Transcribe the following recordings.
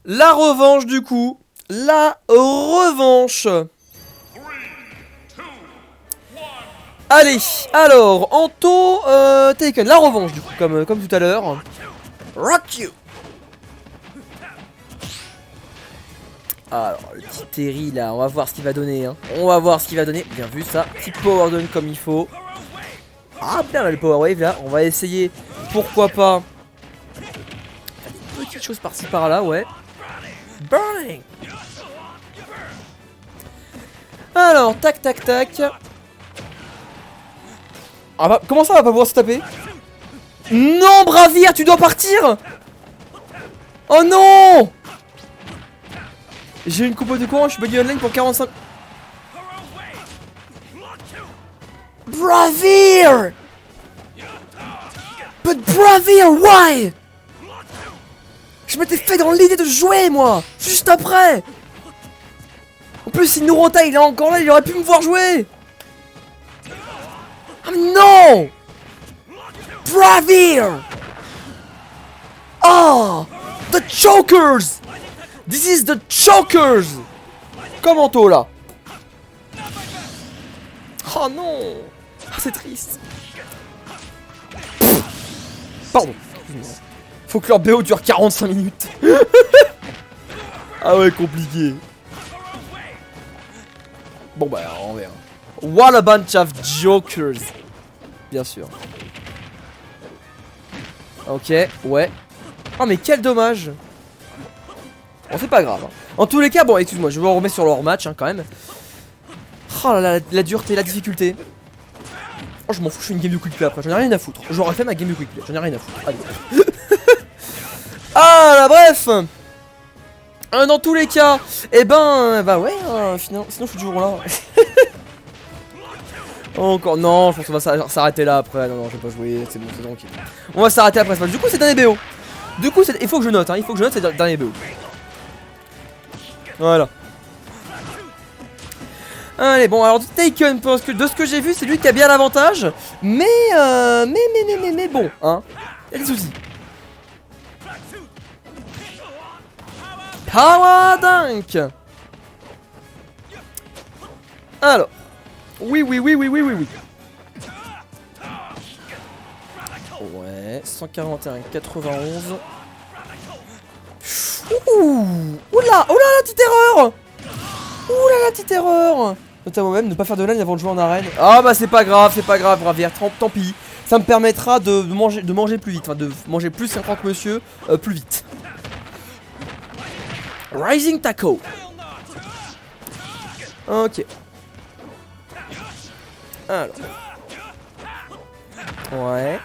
La revanche du coup. La revanche. Allez, alors, Anto, Taken, la revanche du coup, comme tout à l'heure. Rock you. Alors, le petit Terry là, on va voir ce qu'il va donner. Hein. On va voir ce qu'il va donner. Bien vu ça, petit power down comme il faut. Ah bien là, le power wave là, on va essayer, pourquoi pas. Des petites choses par-ci par-là, ouais. Burning. Alors, tac tac tac. Ah bah, comment ça on va pas pouvoir se taper? Non, Bravir, tu dois partir. Oh non. J'ai une compo de courant, je suis buggy online pour 45. Bravir. But Bravir, why? Je m'étais fait dans l'idée de jouer, moi. Juste après. En plus, si Norota il est encore là, il aurait pu me voir jouer. Ah non. Bravir. Oh, the chokers. This is the chokers. Comment tôt là? Oh non. Ah, c'est triste. Pardon. Faut que leur BO dure 45 minutes. Ah ouais, compliqué. Bon bah on verra. What a bunch of jokers. Bien sûr. Ok, ouais. Oh mais quel dommage. Bon c'est pas grave hein. En tous les cas, bon excuse-moi, je vais remettre sur leur match hein, quand même. Oh là là, la dureté, la difficulté. Oh je m'en fous, je fais une game de quick play après, j'en ai rien à foutre. J'aurais fait ma game de quick play, j'en ai rien à foutre. Allez. Ah là bref. Dans tous les cas, eh ben, bah ouais, sinon je suis toujours là. Encore, non, je pense qu'on va s'arrêter là après. Non, je vais pas jouer, c'est bon, c'est tranquille. On va s'arrêter après. Du coup, c'est dernier BO. Du coup, il faut que je note, hein, il faut que je note, c'est dernier BO. Voilà. Allez, bon, alors Taken, parce que de ce que j'ai vu, c'est lui qui a bien l'avantage. Mais bon, hein. Il y a des soucis. Power Dunk. Alors. Oui. Ouais, 141, 91. Oula, la petite erreur. La petite erreur. Notamment même ne pas faire de lane avant de jouer en arène. Ah bah c'est pas grave, Bravir, tant pis. Ça me permettra de manger plus vite, enfin de manger plus 50 monsieur plus vite. Rising Taco. Ok. Alors. Ouais.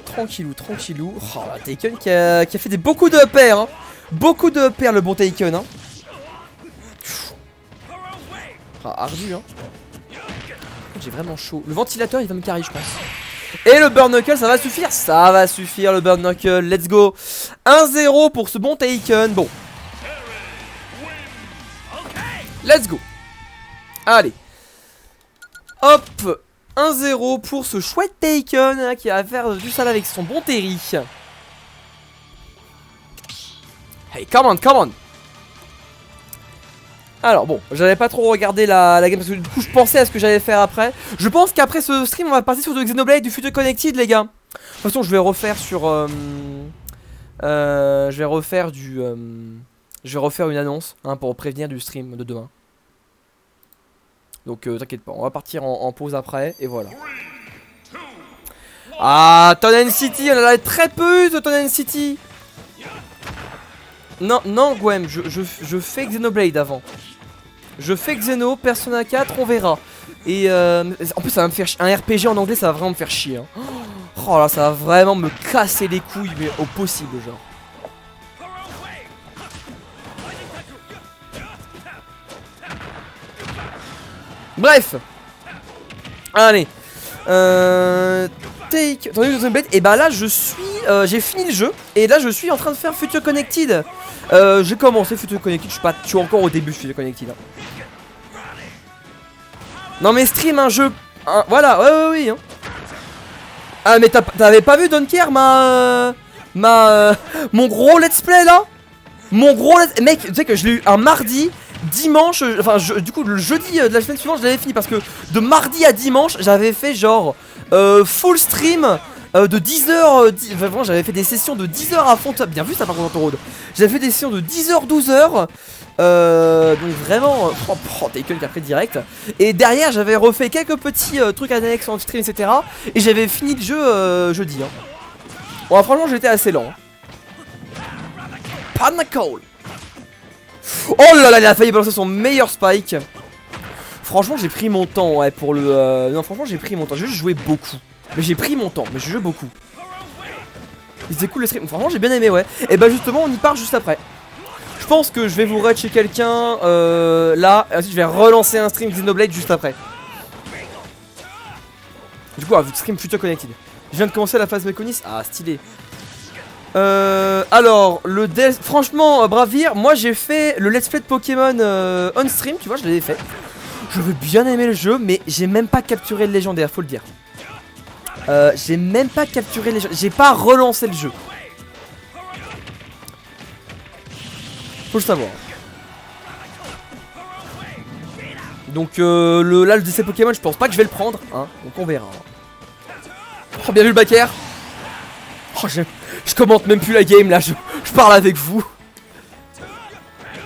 Tranquillou. Oh la Taken qui a fait beaucoup de pairs hein. Beaucoup de pairs le bon Taken hein. Ah ardu hein. J'ai vraiment chaud. Le ventilateur il va me carry je pense. Et le Burn Knuckle ça va suffire. Ça va suffire le Burn Knuckle. Let's go. 1-0 pour ce bon Taken. Bon. Let's go. Allez. Hop. 1-0 pour ce chouette Taken hein, qui va faire du sale avec son bon Terry. Hey, come on. Alors bon, j'avais pas trop regardé la game parce que du coup je pensais à ce que j'allais faire après. Je pense qu'après ce stream on va passer sur du Xenoblade du Future Connected les gars. De toute façon je vais refaire sur... je vais refaire une annonce hein, pour prévenir du stream de demain. Donc t'inquiète pas, on va partir en pause après et voilà. Ah, Tonen City, on en a très peu eu de Tonen City. Non, Gwem, je fais Xenoblade avant. Je fais Xeno, Persona 4, on verra. Et en plus ça va me faire un RPG en anglais, ça va vraiment me faire chier hein. Oh là, ça va vraiment me casser les couilles mais au possible genre. Bref. Allez. Take. Et bah là je suis. J'ai fini le jeu. Et là je suis en train de faire Future Connected. J'ai commencé Future Connected. Je suis encore au début de Future Connected hein. Non mais stream un jeu hein, voilà, oui hein. Ah mais t'avais pas vu Donker mon gros let's play là. Mon gros let's... Mec, tu sais que je l'ai eu un mardi, dimanche, enfin du coup le jeudi de la semaine suivante je l'avais fini. Parce que de mardi à dimanche j'avais fait genre full stream de 10h, vraiment j'avais fait des sessions de 10h à fond. Bien vu ça par contre Road. J'avais fait des sessions de 10h, 12h. Donc vraiment Taken qui a pris direct. Et derrière j'avais refait quelques petits trucs annexes en stream etc. Et j'avais fini le jeu jeudi hein. Bon franchement j'étais assez lent. Panacol. Oh là là il a failli balancer son meilleur spike. Franchement j'ai pris mon temps ouais pour le non franchement j'ai pris mon temps. J'ai juste joué beaucoup. Mais j'ai pris mon temps mais je joue beaucoup. C'était cool le stream. Franchement j'ai bien aimé ouais. Et bah justement on y part juste après. Je pense que je vais vous raid chez quelqu'un là, et ensuite je vais relancer un stream Xenoblade juste après. Du coup, stream Future Connected. Je viens de commencer la phase Mekonis. Ah, stylé. Alors, le DLC. Franchement, Bravir, moi j'ai fait le let's play de Pokémon on stream, tu vois, je l'avais fait. Je veux bien aimer le jeu, mais j'ai même pas capturé le légendaire, faut le dire. J'ai même pas capturé le légendaire. J'ai pas relancé le jeu. Faut le savoir. Donc là le DC Pokémon je pense pas que je vais le prendre hein. Donc on verra. Oh bien vu le backer. Oh je commente même plus la game là. Je parle avec vous.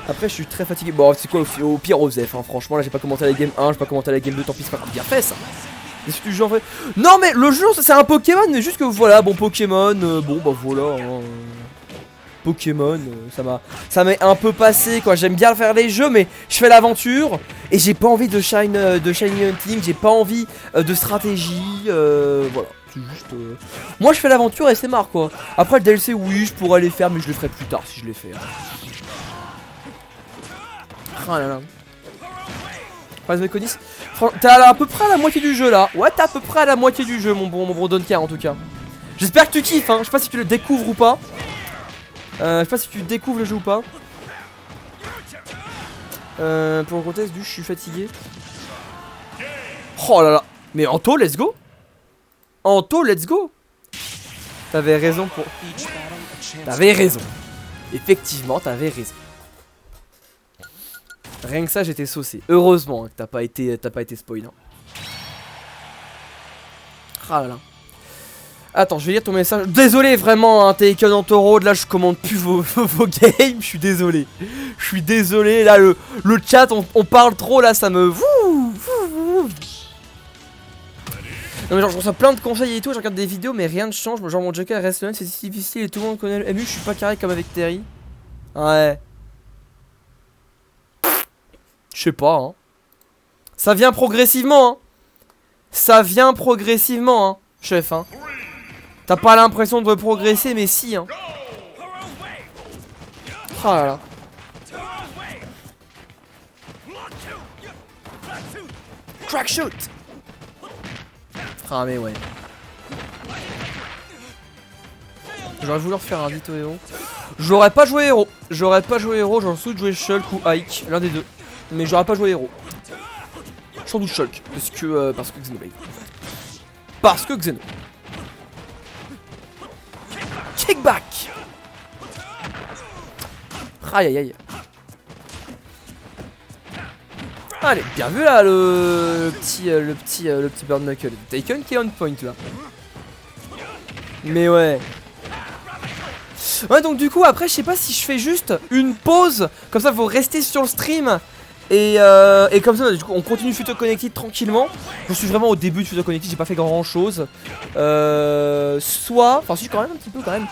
Après je suis très fatigué. Bon c'est quoi au pire Osef hein. Franchement là j'ai pas commenté la game 1. J'ai pas commenté la game 2. Tant pis c'est pas grave. Bien fait ça. Est-ce que du jeu en vrai. Non mais le jeu c'est un Pokémon. Mais juste que voilà bon Pokémon bon bah voilà hein. Pokémon, ça m'est un peu passé quoi. J'aime bien faire les jeux, mais je fais l'aventure et j'ai pas envie de shiny hunting, j'ai pas envie de stratégie. Voilà, c'est juste. Moi, je fais l'aventure et c'est marre quoi. Après le DLC, oui, je pourrais les faire, mais je le ferai plus tard si je les fais. Oh là là. Phase Mekonis. T'as à peu près à la moitié du jeu là. Ouais, t'as à peu près à la moitié du jeu, mon bon Donker en tout cas. J'espère que tu kiffes. Hein. Je sais pas si tu le découvres ou pas. Je sais pas si tu découvres le jeu ou pas. Pour le contexte je suis fatigué. Oh là là. Mais Anto, let's go. Anto, let's go. T'avais raison pour... T'avais raison. Effectivement, t'avais raison. Rien que ça, j'étais saucé. Heureusement hein, que t'as pas été spoil. Hein. Ah là là. Attends, je vais lire ton message. Désolé vraiment, hein, Taken en taureau. Là, je commande plus vos games. Je suis désolé. Je suis désolé. Là, le chat, on parle trop. Là, ça me. Non, mais genre, je reçois plein de conseils et tout. Je regarde des vidéos, mais rien ne change. Genre, mon Joker reste le même. C'est si difficile et tout le monde connaît le MU. Je suis pas carré comme avec Terry. Ouais. Je sais pas, hein. Ça vient progressivement, hein. Ça vient progressivement, hein, chef, hein. T'as pas l'impression de progresser, mais si, hein. Oh là là. Crack shoot. Ah mais ouais. J'aurais voulu refaire un Ditto héros. J'aurais pas joué héros. J'aurais j'aurais sans doute joué Shulk ou Ike, l'un des deux. Mais j'aurais pas joué héros. Sans doute Shulk. Parce que Xenoblade. Parce que Xeno. Kickback. Aïe aïe aïe. Allez, bien vu là le petit Burn Knuckle. Taken qui est on point là. Mais ouais. Ouais donc du coup après je sais pas si je fais juste une pause. Comme ça vous restez sur le stream. Et comme ça du coup on continue Future Connected tranquillement. Je suis vraiment au début de Future Connected, j'ai pas fait grand chose. Soit, enfin si quand même un petit peu quand même.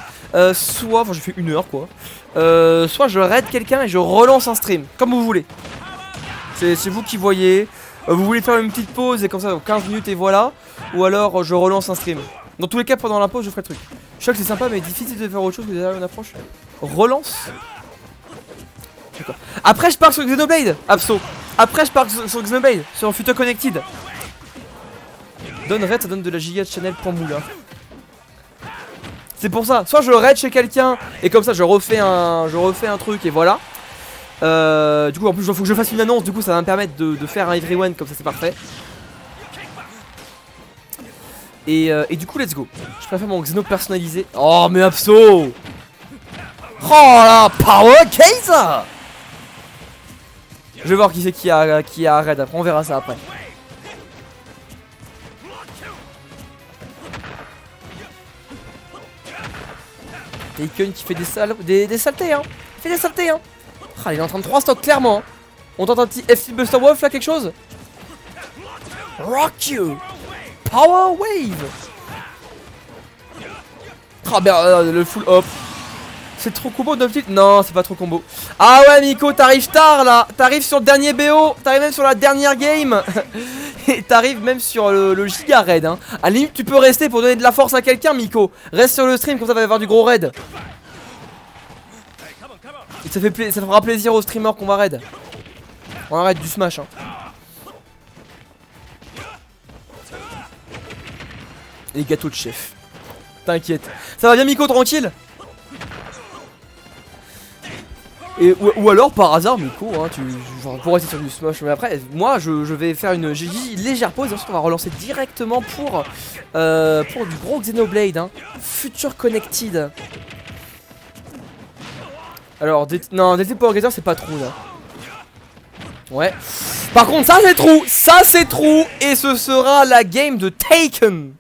Soit, enfin j'ai fait 1 heure quoi. Soit je raid quelqu'un et je relance un stream. Comme vous voulez. C'est vous qui voyez. Vous voulez faire une petite pause et comme ça 15 minutes et voilà. Ou alors je relance un stream. Dans tous les cas pendant la pause je ferai le truc. Je sais que c'est sympa mais difficile de faire autre chose que derrière une approche. Relance. Après je pars sur Xenoblade, Abso. Après je pars sur Xenoblade, sur Future Connected. Donne raid, ça donne de la giga de Chanel pour moula. C'est pour ça, soit je raid chez quelqu'un et comme ça je refais un truc et voilà. Du coup en plus il faut que je fasse une annonce, du coup ça va me permettre de faire un everyone comme ça c'est parfait. Et du coup, let's go. Je préfère mon Xeno personnalisé. Oh, mais Abso! Oh là, Power Kaiser! Je vais voir qui c'est qui a raid. Après, on verra ça après. Taken qui fait des saletés, hein. Il fait des saletés, hein. Ah, il est en train de 3 stocks, clairement. Hein. On tente un petit FC Buster Wolf là, quelque chose? Rock you! Power Wave! Ah, ben, le full hop. C'est trop combo d'habitude? Non, c'est pas trop combo. Ah ouais, Miko, t'arrives tard là. T'arrives sur le dernier BO. T'arrives même sur la dernière game. Et t'arrives même sur le giga raid. Hein. À la limite, tu peux rester pour donner de la force à quelqu'un, Miko. Reste sur le stream, comme ça va y avoir du gros raid. Et ça fera plaisir aux streamers qu'on va raid. On arrête du smash. Hein. Les gâteaux de chef. T'inquiète. Ça va bien, Miko, tranquille? Et, ou alors par hasard Miko hein, genre, pour rester sur du smash. Mais après moi je vais faire une légère pause et ensuite on va relancer directement pour du gros Xenoblade hein. Future Connected. Alors non DT Power Gazer c'est pas trou là. Ouais. Par contre ça c'est trou. Ça c'est trou. Et ce sera la game de Taken.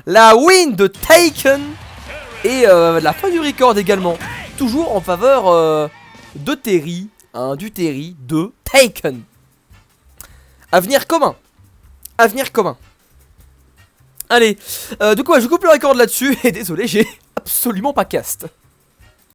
La win de Taken. Et la fin du record également. Toujours en faveur de Terry, hein, du Terry de Taken. Avenir commun. Avenir commun. Allez, du coup, je coupe le record là-dessus. Et désolé, j'ai absolument pas cast.